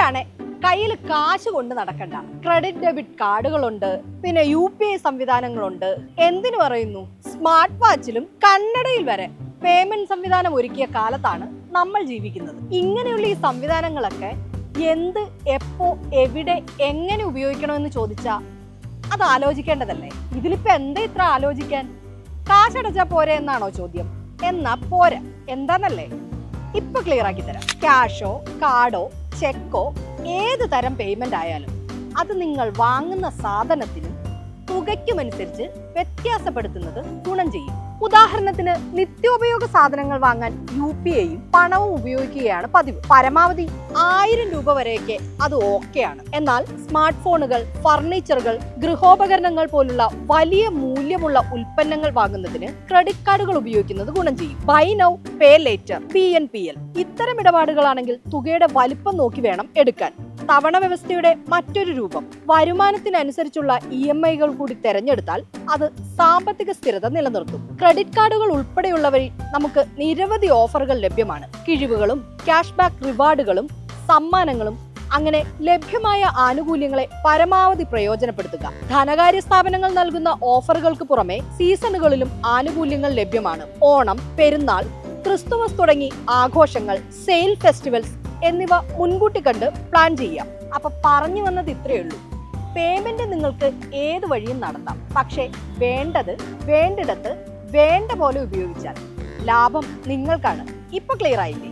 ഇപ്പോഴാണ് കയ്യിൽ കാശ് കൊണ്ട് നടക്കണ്ട. ക്രെഡിറ്റ് ഡെബിറ്റ് കാർഡുകളുണ്ട്, പിന്നെ UPI സംവിധാനങ്ങളുണ്ട്. എന്തിനു പറയുന്നു, സ്മാർട്ട് വാച്ചിലും കണ്ണടയിൽ വരെ പേയ്മെന്റ് സംവിധാനം ഒരുക്കിയ കാലത്താണ് നമ്മൾ ജീവിക്കുന്നത്. ഇങ്ങനെയുള്ള ഈ സംവിധാനങ്ങളൊക്കെ എന്ത്, എപ്പോ, എവിടെ, എങ്ങനെ ഉപയോഗിക്കണമെന്ന് ചോദിച്ചാ അത് ആലോചിക്കേണ്ടതല്ലേ? ഇതിലിപ്പോ എന്താ ഇത്ര ആലോചിക്കാൻ? കാശടച്ചാ പോരെ എന്നാണോ ചോദ്യം? എന്നാ പോരാ. എന്താന്നല്ലേ, ഇപ്പൊ ക്ലിയർ ആക്കി തരാം. ക്യാഷോ കാർഡോ ചെക്കോ ഏത് തരം പേയ്മെന്റ് ആയാലും അത് നിങ്ങൾ വാങ്ങുന്ന സാധനത്തിനും തുകയ്ക്കുമനുസരിച്ച് വ്യത്യാസപ്പെടുത്തുന്നത് ഗുണം ചെയ്യും. ഉദാഹരണത്തിന് നിത്യോപയോഗ സാധനങ്ങൾ വാങ്ങാൻ UPIയും പണവും ഉപയോഗിക്കുകയാണ് പതിവ്. പരമാവധി 1000 രൂപ വരെയൊക്കെ അത് ഓക്കെയാണ്. എന്നാൽ സ്മാർട്ട് ഫോണുകൾ, ഫർണിച്ചറുകൾ, ഗൃഹോപകരണങ്ങൾ പോലുള്ള വലിയ മൂല്യമുള്ള ഉൽപ്പന്നങ്ങൾ വാങ്ങുന്നതിന് ക്രെഡിറ്റ് കാർഡുകൾ ഉപയോഗിക്കുന്നത് ഗുണം ചെയ്യും. Buy now pay later, PNPL ഇത്തരം ഇടപാടുകളാണെങ്കിൽ തുകയുടെ വലിപ്പം നോക്കി വേണം എടുക്കാൻ. തവണ വ്യവസ്ഥയുടെ മറ്റൊരു രൂപം. വരുമാനത്തിനനുസരിച്ചുള്ള EMIകൾ കൂടി തെരഞ്ഞെടുത്താൽ അത് സാമ്പത്തിക സ്ഥിരത നിലനിർത്തും. ക്രെഡിറ്റ് കാർഡുകൾ ഉൾപ്പെടെയുള്ളവയിൽ നമുക്ക് നിരവധി ഓഫറുകൾ ലഭ്യമാണ്. കിഴിവുകളും ക്യാഷ് ബാക്ക് റിവാർഡുകളും സമ്മാനങ്ങളും, അങ്ങനെ ലഭ്യമായ ആനുകൂല്യങ്ങളെ പരമാവധി പ്രയോജനപ്പെടുത്തുക. ധനകാര്യ സ്ഥാപനങ്ങൾ നൽകുന്ന ഓഫറുകൾക്ക് പുറമെ സീസണുകളിലും ആനുകൂല്യങ്ങൾ ലഭ്യമാണ്. ഓണം, പെരുന്നാൾ, ക്രിസ്തുമസ് തുടങ്ങി ആഘോഷങ്ങൾ, സെയിൽ ഫെസ്റ്റിവൽസ് എന്നിവ മുൻകൂട്ടി കണ്ട് പ്ലാൻ ചെയ്യാം. അപ്പൊ പറഞ്ഞു വന്നത് ഇത്രയേ ഉള്ളൂ. പേയ്മെന്റ് നിങ്ങൾക്ക് ഏത് വഴിയും നടത്താം. പക്ഷേ വേണ്ടത് വേണ്ടിടത്ത് വേണ്ട പോലെ ഉപയോഗിച്ചാൽ ലാഭം നിങ്ങൾക്കാണ്. ഇപ്പൊ ക്ലിയർ ആയില്ലേ?